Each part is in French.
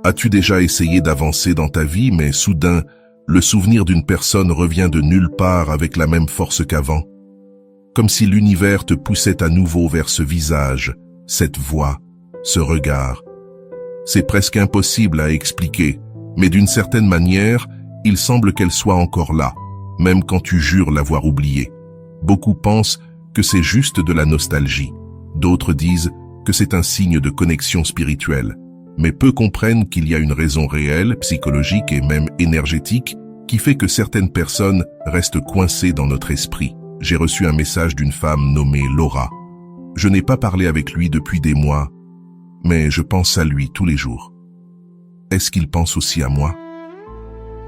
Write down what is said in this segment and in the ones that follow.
As-tu déjà essayé d'avancer dans ta vie, mais soudain, le souvenir d'une personne revient de nulle part avec la même force qu'avant? Comme si l'univers te poussait à nouveau vers ce visage, cette voix, ce regard. C'est presque impossible à expliquer, mais d'une certaine manière, il semble qu'elle soit encore là, même quand tu jures l'avoir oubliée. Beaucoup pensent que c'est juste de la nostalgie. D'autres disent que c'est un signe de connexion spirituelle. Mais peu comprennent qu'il y a une raison réelle, psychologique et même énergétique qui fait que certaines personnes restent coincées dans notre esprit. J'ai reçu un message d'une femme nommée Laura. Je n'ai pas parlé avec lui depuis des mois, mais je pense à lui tous les jours. Est-ce qu'il pense aussi à moi?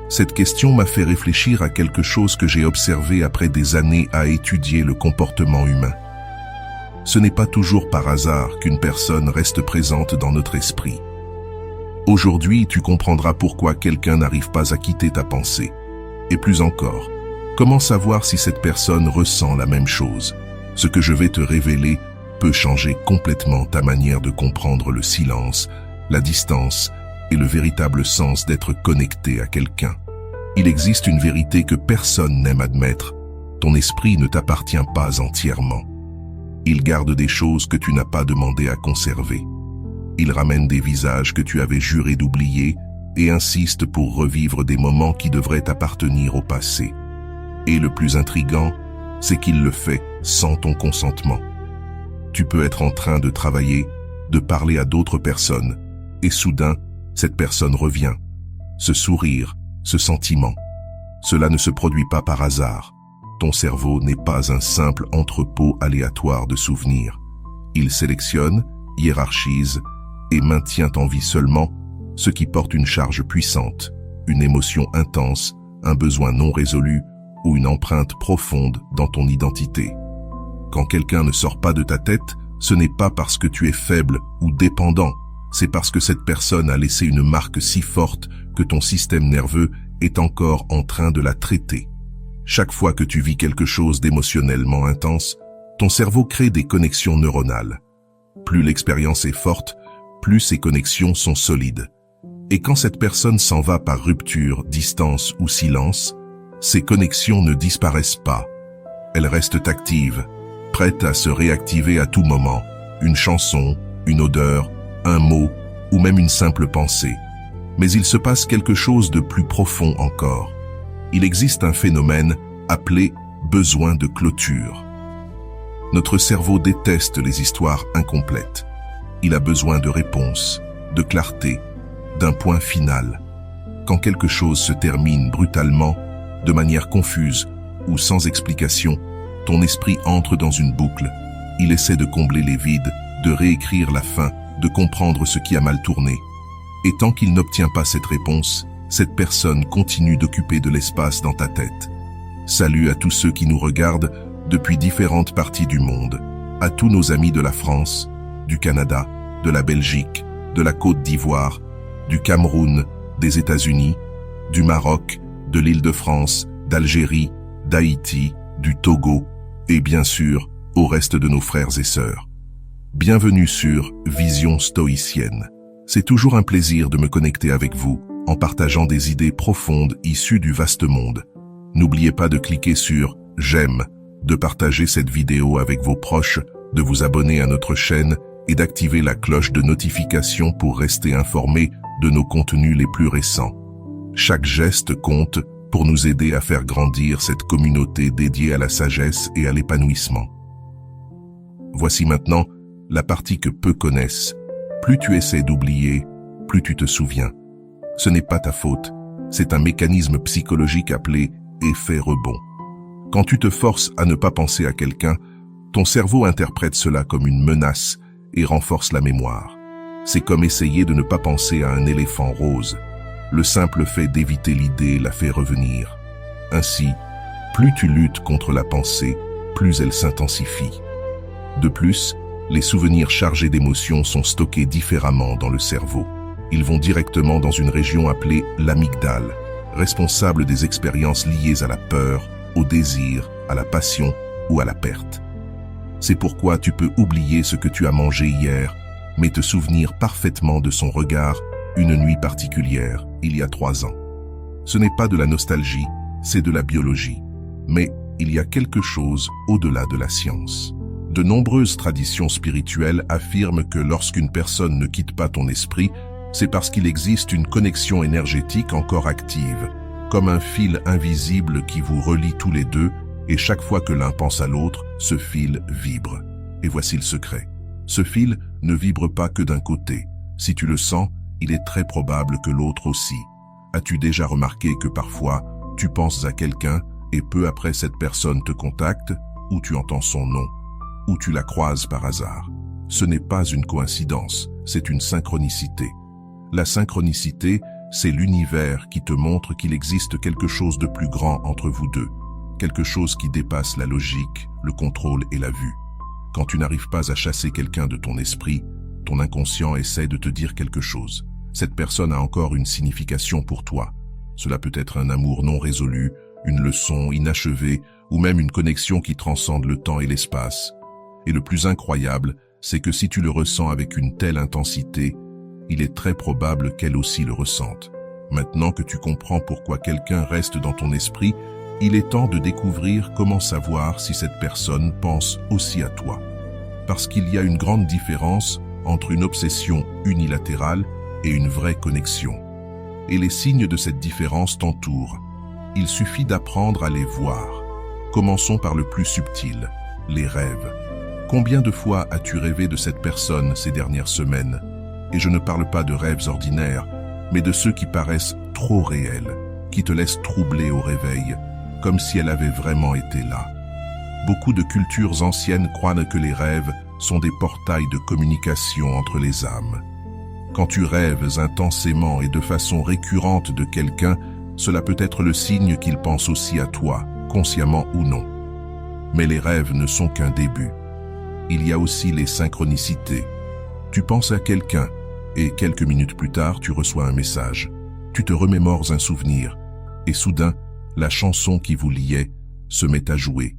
Cette question m'a fait réfléchir à quelque chose que j'ai observé après des années à étudier le comportement humain. Ce n'est pas toujours par hasard qu'une personne reste présente dans notre esprit. Aujourd'hui, tu comprendras pourquoi quelqu'un n'arrive pas à quitter ta pensée. Et plus encore, comment savoir si cette personne ressent la même chose? Ce que je vais te révéler peut changer complètement ta manière de comprendre le silence, la distance et le véritable sens d'être connecté à quelqu'un. Il existe une vérité que personne n'aime admettre. Ton esprit ne t'appartient pas entièrement. Il garde des choses que tu n'as pas demandé à conserver. Il ramène des visages que tu avais juré d'oublier et insiste pour revivre des moments qui devraient appartenir au passé. Et le plus intriguant, c'est qu'il le fait sans ton consentement. Tu peux être en train de travailler, de parler à d'autres personnes, et soudain, cette personne revient. Ce sourire, ce sentiment. Cela ne se produit pas par hasard. Ton cerveau n'est pas un simple entrepôt aléatoire de souvenirs. Il sélectionne, hiérarchise et maintient en vie seulement ce qui porte une charge puissante, une émotion intense, un besoin non résolu ou une empreinte profonde dans ton identité. Quand quelqu'un ne sort pas de ta tête, ce n'est pas parce que tu es faible ou dépendant, c'est parce que cette personne a laissé une marque si forte que ton système nerveux est encore en train de la traiter. Chaque fois que tu vis quelque chose d'émotionnellement intense, ton cerveau crée des connexions neuronales. Plus l'expérience est forte, plus ces connexions sont solides. Et quand cette personne s'en va par rupture, distance ou silence, ces connexions ne disparaissent pas. Elles restent actives, prêtes à se réactiver à tout moment. Une chanson, une odeur, un mot ou même une simple pensée. Mais il se passe quelque chose de plus profond encore. Il existe un phénomène appelé besoin de clôture. Notre cerveau déteste les histoires incomplètes. Il a besoin de réponses, de clarté, d'un point final. Quand quelque chose se termine brutalement, de manière confuse ou sans explication, ton esprit entre dans une boucle. Il essaie de combler les vides, de réécrire la fin, de comprendre ce qui a mal tourné. Et tant qu'il n'obtient pas cette réponse, cette personne continue d'occuper de l'espace dans ta tête. Salut à tous ceux qui nous regardent depuis différentes parties du monde, à tous nos amis de la France, du Canada, de la Belgique, de la Côte d'Ivoire, du Cameroun, des États-Unis, du Maroc, de l'Île-de-France, d'Algérie, d'Haïti, du Togo et bien sûr au reste de nos frères et sœurs. Bienvenue sur Vision Stoïcienne. C'est toujours un plaisir de me connecter avec vous en partageant des idées profondes issues du vaste monde. N'oubliez pas de cliquer sur « J'aime », de partager cette vidéo avec vos proches, de vous abonner à notre chaîne et d'activer la cloche de notification pour rester informé de nos contenus les plus récents. Chaque geste compte pour nous aider à faire grandir cette communauté dédiée à la sagesse et à l'épanouissement. Voici maintenant la partie que peu connaissent. Plus tu essaies d'oublier, plus tu te souviens. Ce n'est pas ta faute, c'est un mécanisme psychologique appelé effet rebond. Quand tu te forces à ne pas penser à quelqu'un, ton cerveau interprète cela comme une menace et renforce la mémoire. C'est comme essayer de ne pas penser à un éléphant rose. Le simple fait d'éviter l'idée la fait revenir. Ainsi, plus tu luttes contre la pensée, plus elle s'intensifie. De plus, les souvenirs chargés d'émotions sont stockés différemment dans le cerveau. Ils vont directement dans une région appelée l'amygdale, responsable des expériences liées à la peur, au désir, à la passion ou à la perte. C'est pourquoi tu peux oublier ce que tu as mangé hier, mais te souvenir parfaitement de son regard une nuit particulière, il y a 3 ans. Ce n'est pas de la nostalgie, c'est de la biologie. Mais il y a quelque chose au-delà de la science. De nombreuses traditions spirituelles affirment que lorsqu'une personne ne quitte pas ton esprit, c'est parce qu'il existe une connexion énergétique encore active, comme un fil invisible qui vous relie tous les deux, et chaque fois que l'un pense à l'autre, ce fil vibre. Et voici le secret. Ce fil ne vibre pas que d'un côté. Si tu le sens, il est très probable que l'autre aussi. As-tu déjà remarqué que parfois, tu penses à quelqu'un et peu après cette personne te contacte, ou tu entends son nom, ou tu la croises par hasard? Ce n'est pas une coïncidence, c'est une synchronicité. La synchronicité, c'est l'univers qui te montre qu'il existe quelque chose de plus grand entre vous deux, quelque chose qui dépasse la logique, le contrôle et la vue. Quand tu n'arrives pas à chasser quelqu'un de ton esprit, ton inconscient essaie de te dire quelque chose. Cette personne a encore une signification pour toi. Cela peut être un amour non résolu, une leçon inachevée ou même une connexion qui transcende le temps et l'espace. Et le plus incroyable, c'est que si tu le ressens avec une telle intensité, il est très probable qu'elle aussi le ressente. Maintenant que tu comprends pourquoi quelqu'un reste dans ton esprit, il est temps de découvrir comment savoir si cette personne pense aussi à toi. Parce qu'il y a une grande différence entre une obsession unilatérale et une vraie connexion. Et les signes de cette différence t'entourent. Il suffit d'apprendre à les voir. Commençons par le plus subtil, les rêves. Combien de fois as-tu rêvé de cette personne ces dernières semaines? Et je ne parle pas de rêves ordinaires, mais de ceux qui paraissent trop réels, qui te laissent troubler au réveil, comme si elle avait vraiment été là. Beaucoup de cultures anciennes croient que les rêves sont des portails de communication entre les âmes. Quand tu rêves intensément et de façon récurrente de quelqu'un, cela peut être le signe qu'il pense aussi à toi, consciemment ou non. Mais les rêves ne sont qu'un début. Il y a aussi les synchronicités. Tu penses à quelqu'un et quelques minutes plus tard, tu reçois un message. Tu te remémores un souvenir et soudain, la chanson qui vous liait se met à jouer.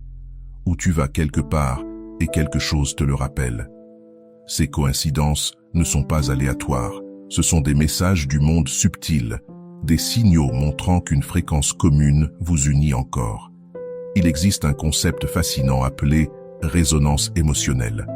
Ou tu vas quelque part et quelque chose te le rappelle. Ces coïncidences ne sont pas aléatoires. Ce sont des messages du monde subtil, des signaux montrant qu'une fréquence commune vous unit encore. Il existe un concept fascinant appelé résonance émotionnelle.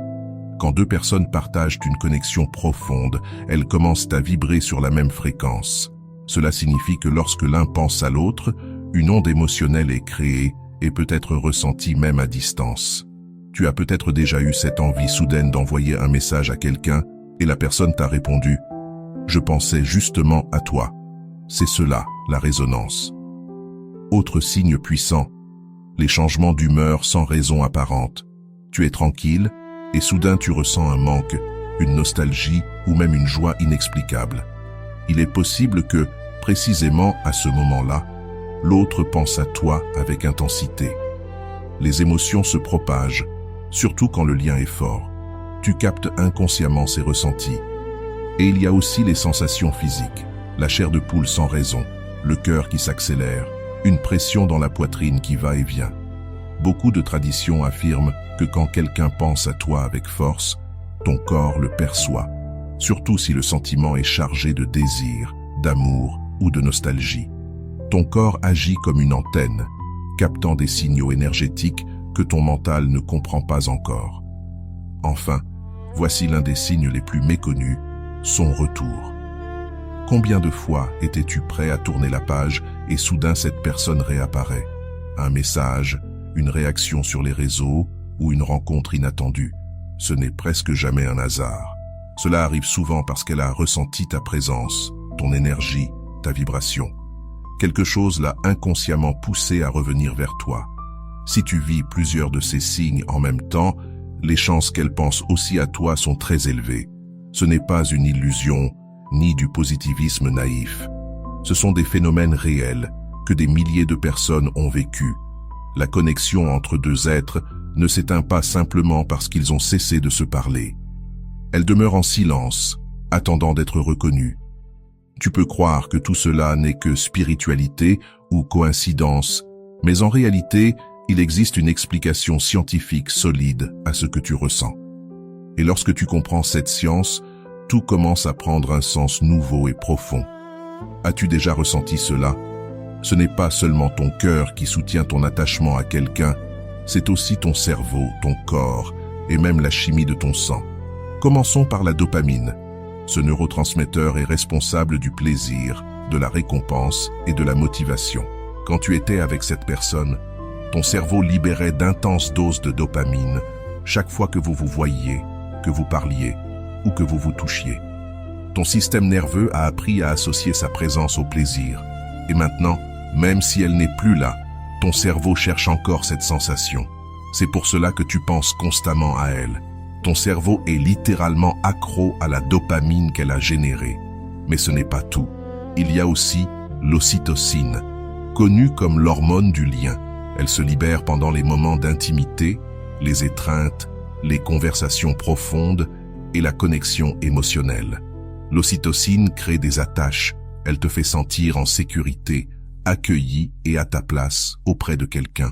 Quand deux personnes partagent une connexion profonde, elles commencent à vibrer sur la même fréquence. Cela signifie que lorsque l'un pense à l'autre, une onde émotionnelle est créée et peut être ressentie même à distance. Tu as peut-être déjà eu cette envie soudaine d'envoyer un message à quelqu'un et la personne t'a répondu « Je pensais justement à toi ». C'est cela, la résonance. Autre signe puissant, les changements d'humeur sans raison apparente. Tu es tranquille et soudain tu ressens un manque, une nostalgie ou même une joie inexplicable. Il est possible que, précisément à ce moment-là, l'autre pense à toi avec intensité. Les émotions se propagent, surtout quand le lien est fort. Tu captes inconsciemment ces ressentis. Et il y a aussi les sensations physiques, la chair de poule sans raison, le cœur qui s'accélère, une pression dans la poitrine qui va et vient. Beaucoup de traditions affirment que quand quelqu'un pense à toi avec force, ton corps le perçoit, surtout si le sentiment est chargé de désir, d'amour ou de nostalgie. Ton corps agit comme une antenne, captant des signaux énergétiques que ton mental ne comprend pas encore. Enfin, voici l'un des signes les plus méconnus, son retour. Combien de fois étais-tu prêt à tourner la page et soudain cette personne réapparaît? Un message, une réaction sur les réseaux ou une rencontre inattendue. Ce n'est presque jamais un hasard. Cela arrive souvent parce qu'elle a ressenti ta présence, ton énergie, ta vibration. Quelque chose l'a inconsciemment poussé à revenir vers toi. Si tu vis plusieurs de ces signes en même temps, les chances qu'elle pense aussi à toi sont très élevées. Ce n'est pas une illusion, ni du positivisme naïf. Ce sont des phénomènes réels que des milliers de personnes ont vécu. La connexion entre deux êtres ne s'éteint pas simplement parce qu'ils ont cessé de se parler. Elle demeure en silence, attendant d'être reconnue. Tu peux croire que tout cela n'est que spiritualité ou coïncidence, mais en réalité, il existe une explication scientifique solide à ce que tu ressens. Et lorsque tu comprends cette science, tout commence à prendre un sens nouveau et profond. As-tu déjà ressenti cela? Ce n'est pas seulement ton cœur qui soutient ton attachement à quelqu'un, c'est aussi ton cerveau, ton corps et même la chimie de ton sang. Commençons par la dopamine. Ce neurotransmetteur est responsable du plaisir, de la récompense et de la motivation. Quand tu étais avec cette personne, ton cerveau libérait d'intenses doses de dopamine chaque fois que vous vous voyiez, que vous parliez ou que vous vous touchiez. Ton système nerveux a appris à associer sa présence au plaisir. Et maintenant, même si elle n'est plus là, ton cerveau cherche encore cette sensation. C'est pour cela que tu penses constamment à elle. Ton cerveau est littéralement accro à la dopamine qu'elle a générée. Mais ce n'est pas tout. Il y a aussi l'ocytocine, connue comme l'hormone du lien. Elle se libère pendant les moments d'intimité, les étreintes, les conversations profondes et la connexion émotionnelle. L'ocytocine crée des attaches. Elle te fait sentir en sécurité, accueilli et à ta place auprès de quelqu'un.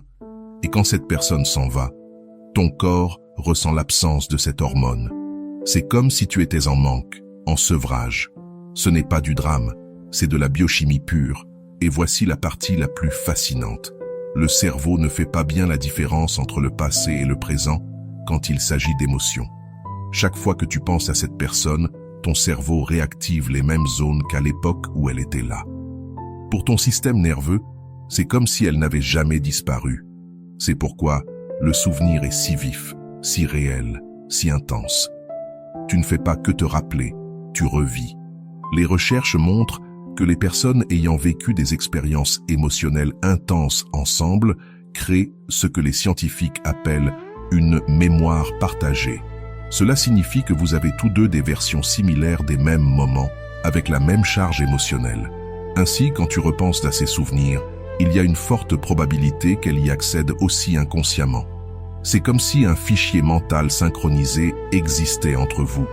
Et quand cette personne s'en va, ton corps ressent l'absence de cette hormone. C'est comme si tu étais en manque, en sevrage. Ce n'est pas du drame, c'est de la biochimie pure. Et voici la partie la plus fascinante. Le cerveau ne fait pas bien la différence entre le passé et le présent quand il s'agit d'émotions. Chaque fois que tu penses à cette personne, ton cerveau réactive les mêmes zones qu'à l'époque où elle était là. Pour ton système nerveux, c'est comme si elle n'avait jamais disparu. C'est pourquoi le souvenir est si vif, si réel, si intense. Tu ne fais pas que te rappeler, tu revis. Les recherches montrent que les personnes ayant vécu des expériences émotionnelles intenses ensemble créent ce que les scientifiques appellent une mémoire partagée. Cela signifie que vous avez tous deux des versions similaires des mêmes moments, avec la même charge émotionnelle. Ainsi, quand tu repenses à ces souvenirs, il y a une forte probabilité qu'elle y accède aussi inconsciemment. C'est comme si un fichier mental synchronisé existait entre vous.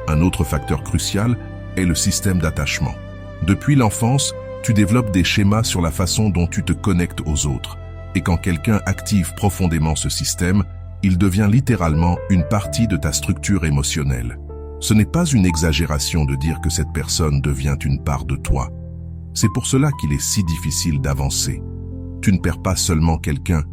Un autre facteur crucial est le système d'attachement. Depuis l'enfance, tu développes des schémas sur la façon dont tu te connectes aux autres. Et quand quelqu'un active profondément ce système, il devient littéralement une partie de ta structure émotionnelle. Ce n'est pas une exagération de dire que cette personne devient une part de toi. C'est pour cela qu'il est si difficile d'avancer. Tu ne perds pas seulement quelqu'un,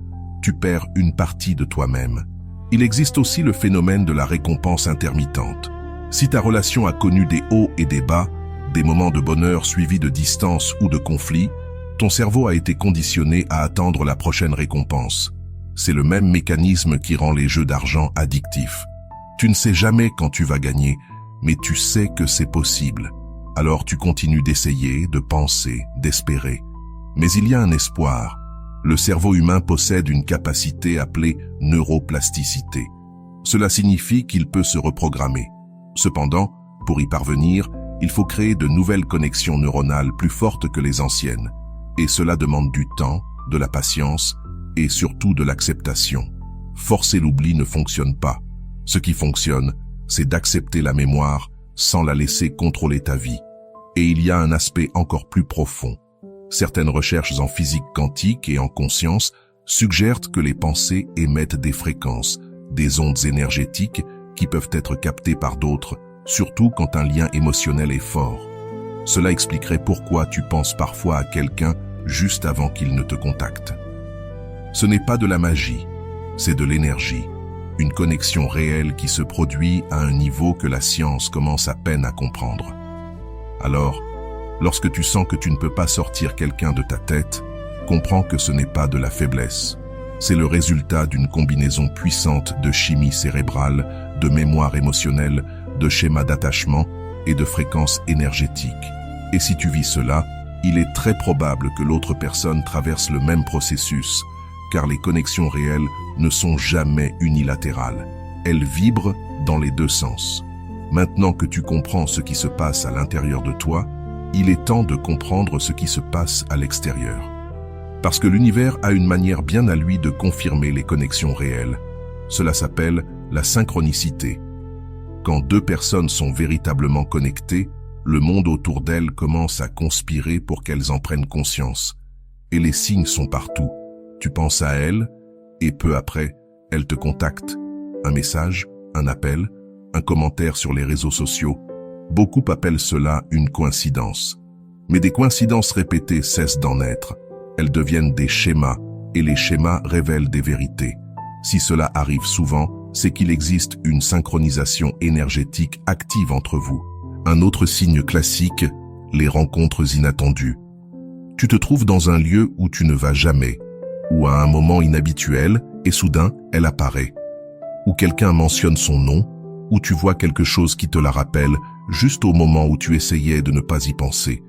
tu perds une partie de toi-même. Il existe aussi le phénomène de la récompense intermittente. Si ta relation a connu des hauts et des bas, des moments de bonheur suivis de distance ou de conflit, ton cerveau a été conditionné à attendre la prochaine récompense. C'est le même mécanisme qui rend les jeux d'argent addictifs. Tu ne sais jamais quand tu vas gagner, mais tu sais que c'est possible. Alors tu continues d'essayer, de penser, d'espérer. Mais il y a un espoir. Le cerveau humain possède une capacité appelée neuroplasticité. Cela signifie qu'il peut se reprogrammer. Cependant, pour y parvenir, il faut créer de nouvelles connexions neuronales plus fortes que les anciennes. Et cela demande du temps, de la patience et surtout de l'acceptation. Forcer l'oubli ne fonctionne pas. Ce qui fonctionne, c'est d'accepter la mémoire sans la laisser contrôler ta vie. Et il y a un aspect encore plus profond. Certaines recherches en physique quantique et en conscience suggèrent que les pensées émettent des fréquences, des ondes énergétiques qui peuvent être captées par d'autres, surtout quand un lien émotionnel est fort. Cela expliquerait pourquoi tu penses parfois à quelqu'un juste avant qu'il ne te contacte. Ce n'est pas de la magie, c'est de l'énergie, une connexion réelle qui se produit à un niveau que la science commence à peine à comprendre. Alors, lorsque tu sens que tu ne peux pas sortir quelqu'un de ta tête, comprends que ce n'est pas de la faiblesse. C'est le résultat d'une combinaison puissante de chimie cérébrale, de mémoire émotionnelle, de schémas d'attachement et de fréquences énergétiques. Et si tu vis cela, il est très probable que l'autre personne traverse le même processus, car les connexions réelles ne sont jamais unilatérales. Elles vibrent dans les deux sens. Maintenant que tu comprends ce qui se passe à l'intérieur de toi, il est temps de comprendre ce qui se passe à l'extérieur. Parce que l'univers a une manière bien à lui de confirmer les connexions réelles. Cela s'appelle la synchronicité. Quand deux personnes sont véritablement connectées, le monde autour d'elles commence à conspirer pour qu'elles en prennent conscience. Et les signes sont partout. Tu penses à elle, et peu après, elle te contacte. Un message, un appel, un commentaire sur les réseaux sociaux. Beaucoup appellent cela une coïncidence. Mais des coïncidences répétées cessent d'en être. Elles deviennent des schémas, et les schémas révèlent des vérités. Si cela arrive souvent, c'est qu'il existe une synchronisation énergétique active entre vous. Un autre signe classique, les rencontres inattendues. Tu te trouves dans un lieu où tu ne vas jamais, ou à un moment inhabituel, et soudain, elle apparaît. Ou quelqu'un mentionne son nom, ou tu vois quelque chose qui te la rappelle, juste au moment où tu essayais de ne pas y penser.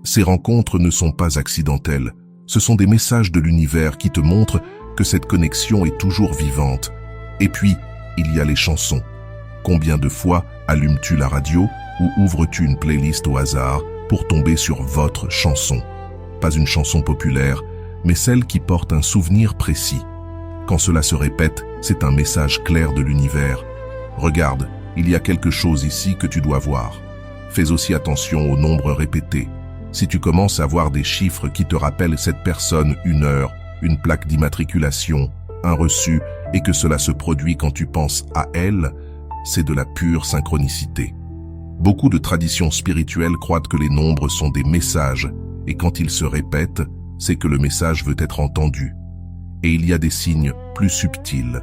Ces rencontres ne sont pas accidentelles. Ce sont des messages de l'univers qui te montrent que cette connexion est toujours vivante. Et puis, il y a les chansons. Combien de fois allumes-tu la radio ou ouvres-tu une playlist au hasard pour tomber sur votre chanson? Pas une chanson populaire, mais celle qui porte un souvenir précis. Quand cela se répète, c'est un message clair de l'univers. Regarde, il y a quelque chose ici que tu dois voir. Fais aussi attention aux nombres répétés. Si tu commences à voir des chiffres qui te rappellent cette personne, une heure, une plaque d'immatriculation, un reçu, et que cela se produit quand tu penses à elle, c'est de la pure synchronicité. Beaucoup de traditions spirituelles croient que les nombres sont des messages, et quand ils se répètent, c'est que le message veut être entendu. Et il y a des signes plus subtils,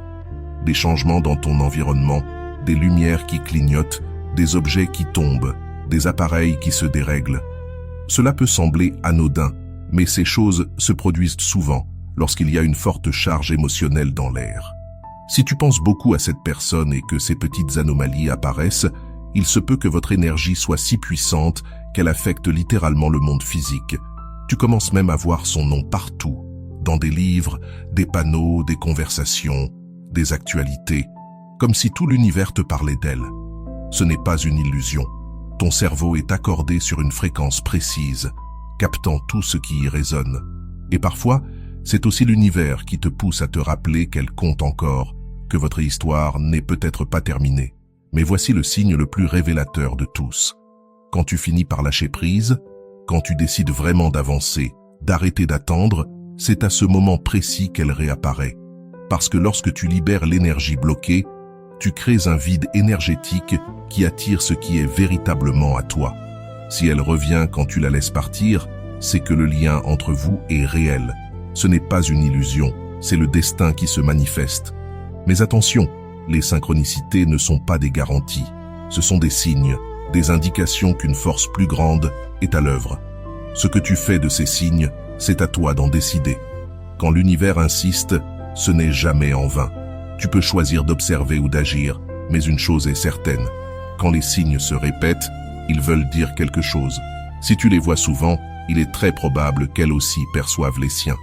des changements dans ton environnement, des lumières qui clignotent, des objets qui tombent, des appareils qui se dérèglent. Cela peut sembler anodin, mais ces choses se produisent souvent lorsqu'il y a une forte charge émotionnelle dans l'air. Si tu penses beaucoup à cette personne et que ces petites anomalies apparaissent, il se peut que votre énergie soit si puissante qu'elle affecte littéralement le monde physique. Tu commences même à voir son nom partout, dans des livres, des panneaux, des conversations, des actualités, comme si tout l'univers te parlait d'elle. Ce n'est pas une illusion. Ton cerveau est accordé sur une fréquence précise, captant tout ce qui y résonne. Et parfois, c'est aussi l'univers qui te pousse à te rappeler qu'elle compte encore, que votre histoire n'est peut-être pas terminée. Mais voici le signe le plus révélateur de tous. Quand tu finis par lâcher prise, quand tu décides vraiment d'avancer, d'arrêter d'attendre, c'est à ce moment précis qu'elle réapparaît. Parce que lorsque tu libères l'énergie bloquée, tu crées un vide énergétique qui attire ce qui est véritablement à toi. Si elle revient quand tu la laisses partir, c'est que le lien entre vous est réel. Ce n'est pas une illusion, c'est le destin qui se manifeste. Mais attention, les synchronicités ne sont pas des garanties. Ce sont des signes, des indications qu'une force plus grande est à l'œuvre. Ce que tu fais de ces signes, c'est à toi d'en décider. Quand l'univers insiste, ce n'est jamais en vain. Tu peux choisir d'observer ou d'agir, mais une chose est certaine. Quand les signes se répètent, ils veulent dire quelque chose. Si tu les vois souvent, il est très probable qu'elles aussi perçoivent les siens.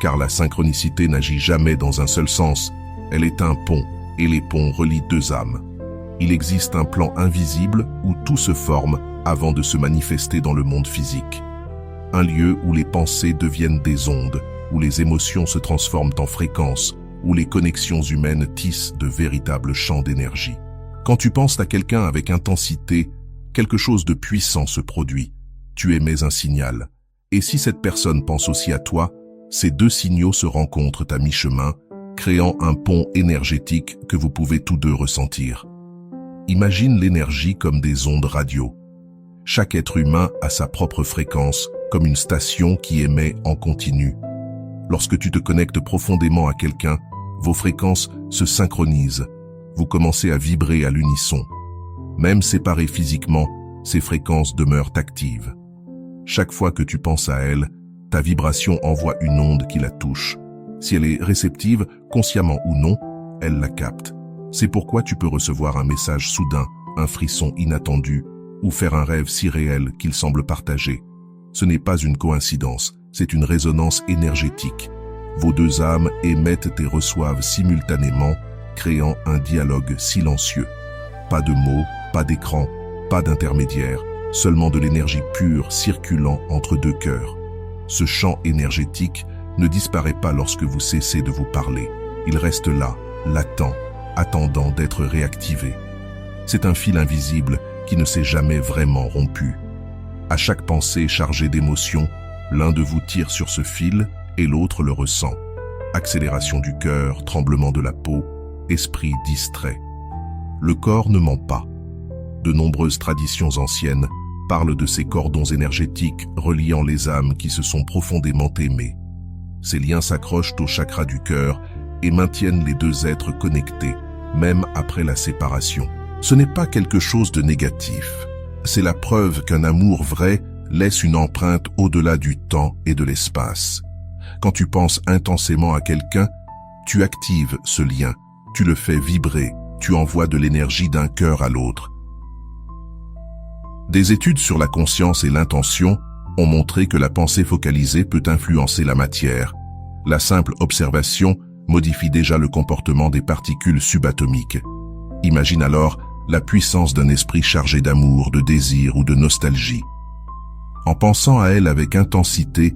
Car la synchronicité n'agit jamais dans un seul sens. Elle est un pont, et les ponts relient deux âmes. Il existe un plan invisible où tout se forme avant de se manifester dans le monde physique. Un lieu où les pensées deviennent des ondes, où les émotions se transforment en fréquences, où les connexions humaines tissent de véritables champs d'énergie. Quand tu penses à quelqu'un avec intensité, quelque chose de puissant se produit. Tu émets un signal. Et si cette personne pense aussi à toi, ces deux signaux se rencontrent à mi-chemin, créant un pont énergétique que vous pouvez tous deux ressentir. Imagine l'énergie comme des ondes radio. Chaque être humain a sa propre fréquence, comme une station qui émet en continu. Lorsque tu te connectes profondément à quelqu'un, vos fréquences se synchronisent. Vous commencez à vibrer à l'unisson. Même séparés physiquement, ces fréquences demeurent actives. Chaque fois que tu penses à elle, ta vibration envoie une onde qui la touche. Si elle est réceptive, consciemment ou non, elle la capte. C'est pourquoi tu peux recevoir un message soudain, un frisson inattendu, ou faire un rêve si réel qu'il semble partagé. Ce n'est pas une coïncidence, c'est une résonance énergétique. Vos deux âmes émettent et reçoivent simultanément, créant un dialogue silencieux. Pas de mots, pas d'écran, pas d'intermédiaire, seulement de l'énergie pure circulant entre deux cœurs. Ce champ énergétique ne disparaît pas lorsque vous cessez de vous parler. Il reste là, latent, attendant d'être réactivé. C'est un fil invisible qui ne s'est jamais vraiment rompu. À chaque pensée chargée d'émotions, l'un de vous tire sur ce fil et l'autre le ressent. Accélération du cœur, tremblement de la peau, esprit distrait. Le corps ne ment pas. De nombreuses traditions anciennes parlent de ces cordons énergétiques reliant les âmes qui se sont profondément aimées. Ces liens s'accrochent au chakra du cœur et maintiennent les deux êtres connectés, même après la séparation. Ce n'est pas quelque chose de négatif. C'est la preuve qu'un amour vrai laisse une empreinte au-delà du temps et de l'espace. Quand tu penses intensément à quelqu'un, tu actives ce lien, tu le fais vibrer, tu envoies de l'énergie d'un cœur à l'autre. Des études sur la conscience et l'intention ont montré que la pensée focalisée peut influencer la matière. La simple observation modifie déjà le comportement des particules subatomiques. Imagine alors la puissance d'un esprit chargé d'amour, de désir ou de nostalgie. En pensant à elle avec intensité,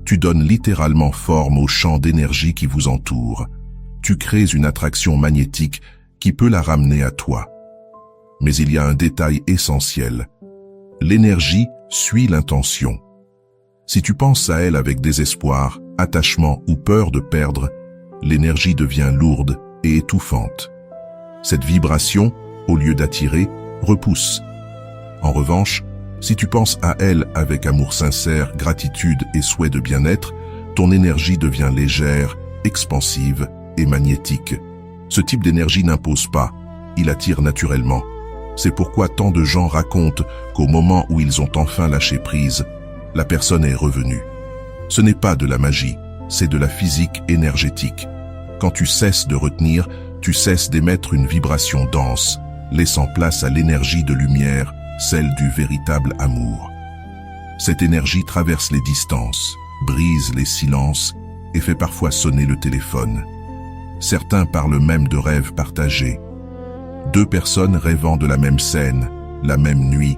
tu donnes littéralement forme au champ d'énergie qui vous entoure. Tu crées une attraction magnétique qui peut la ramener à toi. Mais il y a un détail essentiel. L'énergie suit l'intention. Si tu penses à elle avec désespoir, attachement ou peur de perdre, l'énergie devient lourde et étouffante. Cette vibration, au lieu d'attirer, repousse. En revanche, si tu penses à elle avec amour sincère, gratitude et souhait de bien-être, ton énergie devient légère, expansive et magnétique. Ce type d'énergie n'impose pas, il attire naturellement. C'est pourquoi tant de gens racontent qu'au moment où ils ont enfin lâché prise, la personne est revenue. Ce n'est pas de la magie, c'est de la physique énergétique. Quand tu cesses de retenir, tu cesses d'émettre une vibration dense, laissant place à l'énergie de lumière, celle du véritable amour. Cette énergie traverse les distances, brise les silences et fait parfois sonner le téléphone. Certains parlent même de rêves partagés. Deux personnes rêvant de la même scène, la même nuit,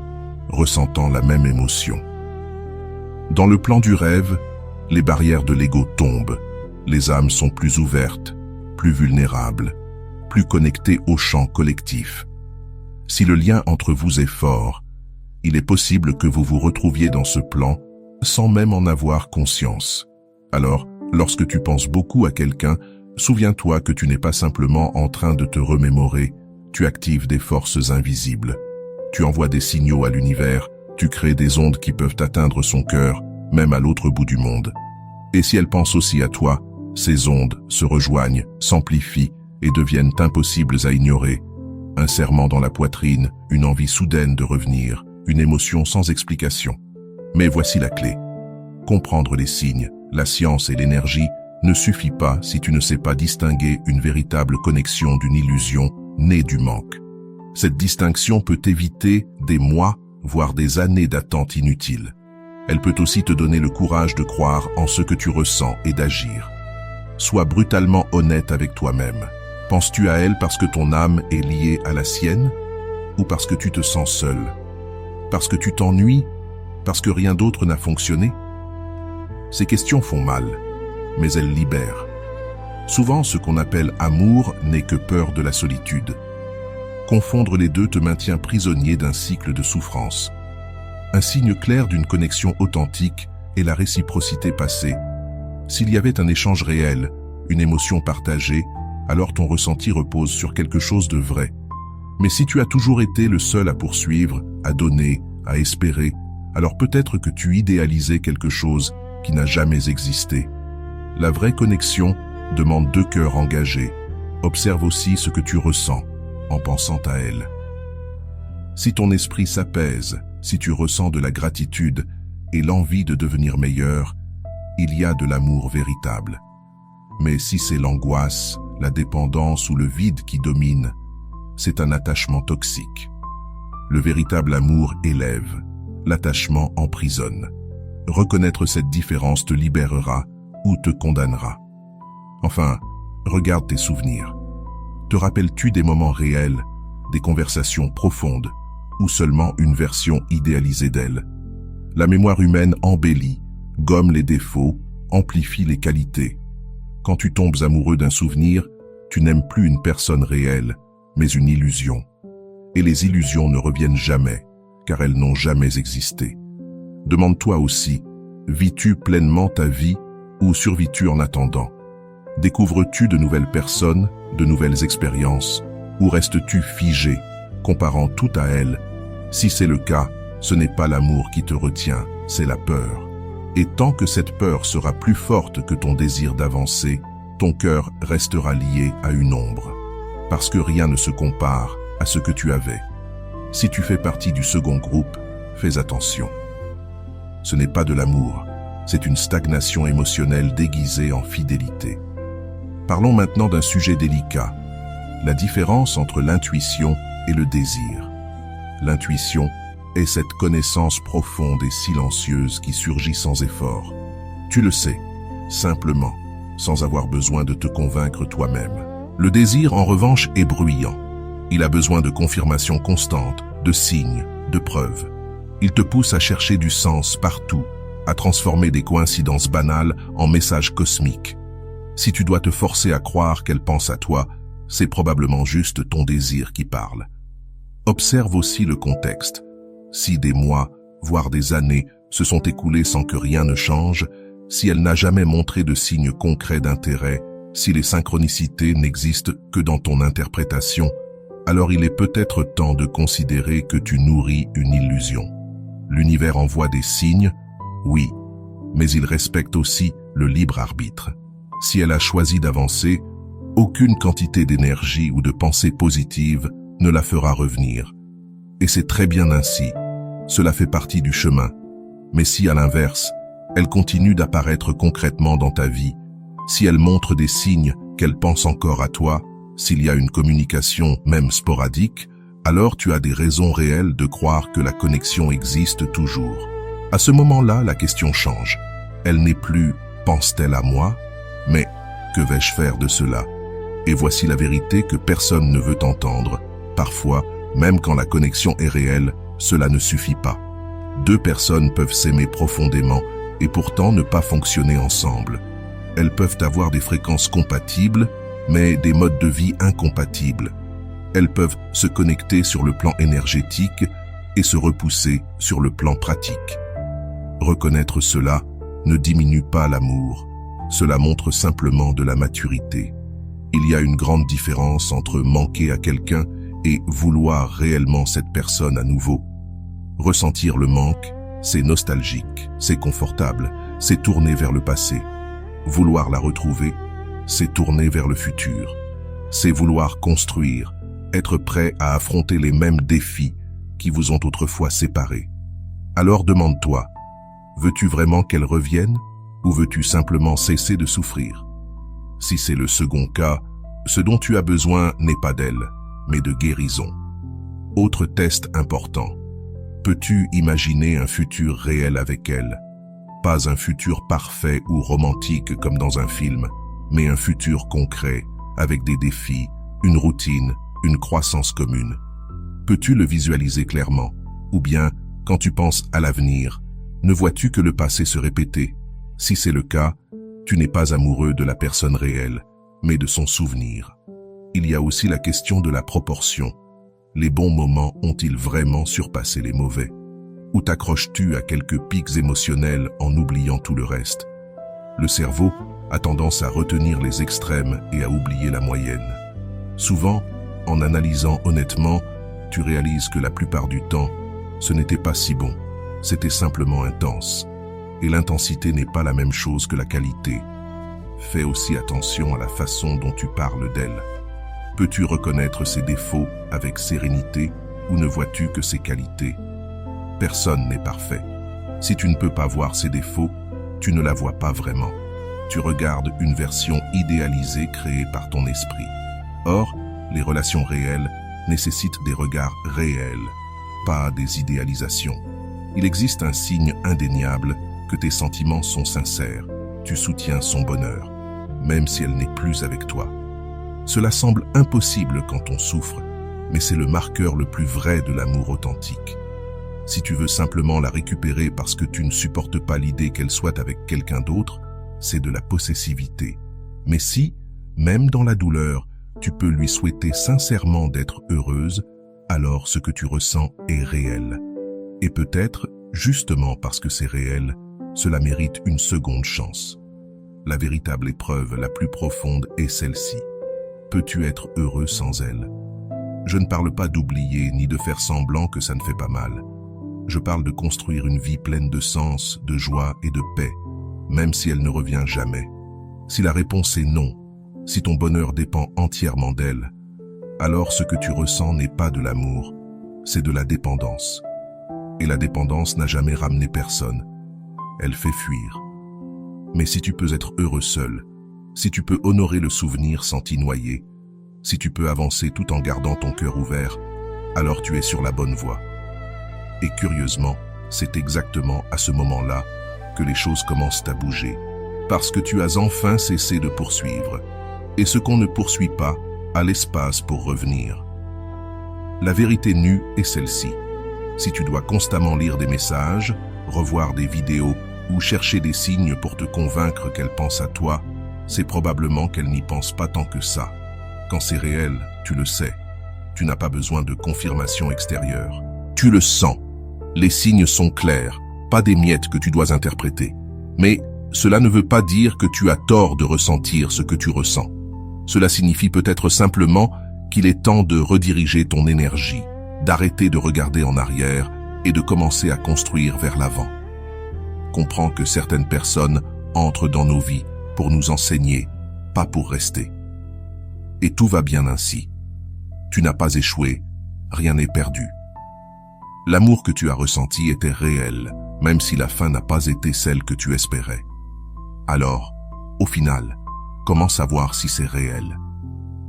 ressentant la même émotion. Dans le plan du rêve, les barrières de l'ego tombent. Les âmes sont plus ouvertes, plus vulnérables, plus connectées au champ collectif. Si le lien entre vous est fort, il est possible que vous vous retrouviez dans ce plan sans même en avoir conscience. Alors, lorsque tu penses beaucoup à quelqu'un, souviens-toi que tu n'es pas simplement en train de te remémorer, tu actives des forces invisibles. Tu envoies des signaux à l'univers, tu crées des ondes qui peuvent atteindre son cœur, même à l'autre bout du monde. Et si elle pense aussi à toi, ces ondes se rejoignent, s'amplifient et deviennent impossibles à ignorer. Un serrement dans la poitrine, une envie soudaine de revenir, une émotion sans explication. Mais voici la clé. Comprendre les signes, la science et l'énergie ne suffit pas si tu ne sais pas distinguer une véritable connexion d'une illusion née du manque. Cette distinction peut éviter des mois, voire des années d'attente inutile. Elle peut aussi te donner le courage de croire en ce que tu ressens et d'agir. Sois brutalement honnête avec toi-même. Penses-tu à elle parce que ton âme est liée à la sienne? Ou parce que tu te sens seul? Parce que tu t'ennuies? Parce que rien d'autre n'a fonctionné? Ces questions font mal, mais elles libèrent. Souvent, ce qu'on appelle amour n'est que peur de la solitude. Confondre les deux te maintient prisonnier d'un cycle de souffrance. Un signe clair d'une connexion authentique est la réciprocité passée. S'il y avait un échange réel, une émotion partagée, alors ton ressenti repose sur quelque chose de vrai. Mais si tu as toujours été le seul à poursuivre, à donner, à espérer, alors peut-être que tu idéalisais quelque chose qui n'a jamais existé. La vraie connexion demande deux cœurs engagés. Observe aussi ce que tu ressens en pensant à elle. Si ton esprit s'apaise, si tu ressens de la gratitude et l'envie de devenir meilleur, il y a de l'amour véritable. Mais si c'est l'angoisse, la dépendance ou le vide qui domine, c'est un attachement toxique. Le véritable amour élève, l'attachement emprisonne. Reconnaître cette différence te libérera ou te condamnera. Enfin, regarde tes souvenirs. Te rappelles-tu des moments réels, des conversations profondes, ou seulement une version idéalisée d'elle? La mémoire humaine embellit, gomme les défauts, amplifie les qualités. Quand tu tombes amoureux d'un souvenir, tu n'aimes plus une personne réelle, mais une illusion. Et les illusions ne reviennent jamais, car elles n'ont jamais existé. Demande-toi aussi, vis-tu pleinement ta vie ou survis-tu en attendant? Découvres-tu de nouvelles personnes, de nouvelles expériences, ou restes-tu figé, comparant tout à elle Si c'est le cas, ce n'est pas l'amour qui te retient, c'est la peur. Et tant que cette peur sera plus forte que ton désir d'avancer, ton cœur restera lié à une ombre. Parce que rien ne se compare à ce que tu avais. Si tu fais partie du second groupe, fais attention. Ce n'est pas de l'amour, c'est une stagnation émotionnelle déguisée en fidélité. Parlons maintenant d'un sujet délicat, la différence entre l'intuition et le désir. L'intuition est cette connaissance profonde et silencieuse qui surgit sans effort. Tu le sais, simplement, sans avoir besoin de te convaincre toi-même. Le désir, en revanche, est bruyant. Il a besoin de confirmation constante, de signes, de preuves. Il te pousse à chercher du sens partout, à transformer des coïncidences banales en messages cosmiques. Si tu dois te forcer à croire qu'elle pense à toi, c'est probablement juste ton désir qui parle. Observe aussi le contexte. Si des mois, voire des années, se sont écoulés sans que rien ne change, si elle n'a jamais montré de signes concrets d'intérêt, si les synchronicités n'existent que dans ton interprétation, alors il est peut-être temps de considérer que tu nourris une illusion. L'univers envoie des signes, oui, mais il respecte aussi le libre arbitre. Si elle a choisi d'avancer, aucune quantité d'énergie ou de pensée positive ne la fera revenir. Et c'est très bien ainsi. Cela fait partie du chemin. Mais si, à l'inverse, elle continue d'apparaître concrètement dans ta vie, si elle montre des signes qu'elle pense encore à toi, s'il y a une communication, même sporadique, alors tu as des raisons réelles de croire que la connexion existe toujours. À ce moment-là, la question change. Elle n'est plus « pense-t-elle à moi ?» mais « que vais-je faire de cela ?» Et voici la vérité que personne ne veut entendre. Parfois, même quand la connexion est réelle, cela ne suffit pas. Deux personnes peuvent s'aimer profondément et pourtant ne pas fonctionner ensemble. Elles peuvent avoir des fréquences compatibles, mais des modes de vie incompatibles. Elles peuvent se connecter sur le plan énergétique et se repousser sur le plan pratique. Reconnaître cela ne diminue pas l'amour. Cela montre simplement de la maturité. Il y a une grande différence entre manquer à quelqu'un et vouloir réellement cette personne à nouveau. Ressentir le manque, c'est nostalgique, c'est confortable, c'est tourner vers le passé. Vouloir la retrouver, c'est tourner vers le futur. C'est vouloir construire, être prêt à affronter les mêmes défis qui vous ont autrefois séparés. Alors demande-toi, veux-tu vraiment qu'elle revienne ou veux-tu simplement cesser de souffrir? Si c'est le second cas, ce dont tu as besoin n'est pas d'elle, mais de guérison. Autre test important. Peux-tu imaginer un futur réel avec elle? Pas un futur parfait ou romantique comme dans un film, mais un futur concret, avec des défis, une routine, une croissance commune. Peux-tu le visualiser clairement? Ou bien, quand tu penses à l'avenir, ne vois-tu que le passé se répéter? Si c'est le cas, tu n'es pas amoureux de la personne réelle, mais de son souvenir. Il y a aussi la question de la proportion. Les bons moments ont-ils vraiment surpassé les mauvais? Ou t'accroches-tu à quelques pics émotionnels en oubliant tout le reste? Le cerveau a tendance à retenir les extrêmes et à oublier la moyenne. Souvent, en analysant honnêtement, tu réalises que la plupart du temps, ce n'était pas si bon, c'était simplement intense. Et l'intensité n'est pas la même chose que la qualité. Fais aussi attention à la façon dont tu parles d'elle. Peux-tu reconnaître ses défauts avec sérénité ou ne vois-tu que ses qualités? Personne n'est parfait. Si tu ne peux pas voir ses défauts, tu ne la vois pas vraiment. Tu regardes une version idéalisée créée par ton esprit. Or, les relations réelles nécessitent des regards réels, pas des idéalisations. Il existe un signe indéniable que tes sentiments sont sincères. Tu soutiens son bonheur, même si elle n'est plus avec toi. Cela semble impossible quand on souffre, mais c'est le marqueur le plus vrai de l'amour authentique. Si tu veux simplement la récupérer parce que tu ne supportes pas l'idée qu'elle soit avec quelqu'un d'autre, c'est de la possessivité. Mais si, même dans la douleur, tu peux lui souhaiter sincèrement d'être heureuse, alors ce que tu ressens est réel. Et peut-être, justement parce que c'est réel, cela mérite une seconde chance. La véritable épreuve la plus profonde est celle-ci. Peux-tu être heureux sans elle? Je ne parle pas d'oublier ni de faire semblant que ça ne fait pas mal. Je parle de construire une vie pleine de sens, de joie et de paix, même si elle ne revient jamais. Si la réponse est non, si ton bonheur dépend entièrement d'elle, alors ce que tu ressens n'est pas de l'amour, c'est de la dépendance. Et la dépendance n'a jamais ramené personne. Elle fait fuir. Mais si tu peux être heureux seul, si tu peux honorer le souvenir sans t'y noyer, si tu peux avancer tout en gardant ton cœur ouvert, alors tu es sur la bonne voie. Et curieusement, c'est exactement à ce moment-là que les choses commencent à bouger, parce que tu as enfin cessé de poursuivre. Et ce qu'on ne poursuit pas a l'espace pour revenir. La vérité nue est celle-ci. Si tu dois constamment lire des messages, revoir des vidéos ou chercher des signes pour te convaincre qu'elle pense à toi, c'est probablement qu'elle n'y pense pas tant que ça. Quand c'est réel, tu le sais. Tu n'as pas besoin de confirmation extérieure. Tu le sens. Les signes sont clairs, pas des miettes que tu dois interpréter. Mais cela ne veut pas dire que tu as tort de ressentir ce que tu ressens. Cela signifie peut-être simplement qu'il est temps de rediriger ton énergie, d'arrêter de regarder en arrière et de commencer à construire vers l'avant. Comprends que certaines personnes entrent dans nos vies pour nous enseigner, pas pour rester. Et tout va bien ainsi. Tu n'as pas échoué, rien n'est perdu. L'amour que tu as ressenti était réel, même si la fin n'a pas été celle que tu espérais. Alors, au final, comment savoir si c'est réel?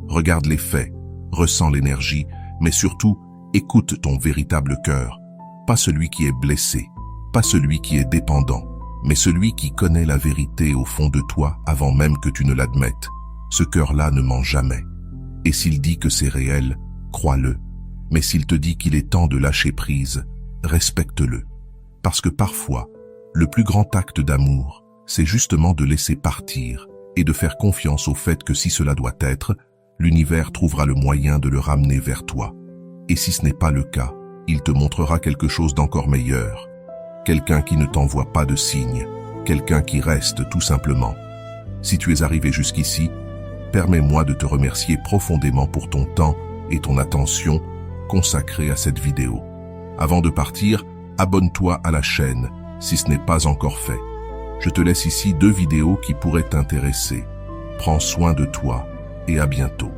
Regarde les faits, ressens l'énergie, mais surtout, écoute ton véritable cœur, pas celui qui est blessé, pas celui qui est dépendant, mais celui qui connaît la vérité au fond de toi avant même que tu ne l'admettes. Ce cœur-là ne ment jamais. Et s'il dit que c'est réel, crois-le. Mais s'il te dit qu'il est temps de lâcher prise, respecte-le. Parce que parfois, le plus grand acte d'amour, c'est justement de laisser partir et de faire confiance au fait que si cela doit être, l'univers trouvera le moyen de le ramener vers toi. Et si ce n'est pas le cas, il te montrera quelque chose d'encore meilleur. Quelqu'un qui ne t'envoie pas de signes, quelqu'un qui reste tout simplement. Si tu es arrivé jusqu'ici, permets-moi de te remercier profondément pour ton temps et ton attention consacrée à cette vidéo. Avant de partir, abonne-toi à la chaîne si ce n'est pas encore fait. Je te laisse ici 2 vidéos qui pourraient t'intéresser. Prends soin de toi et à bientôt.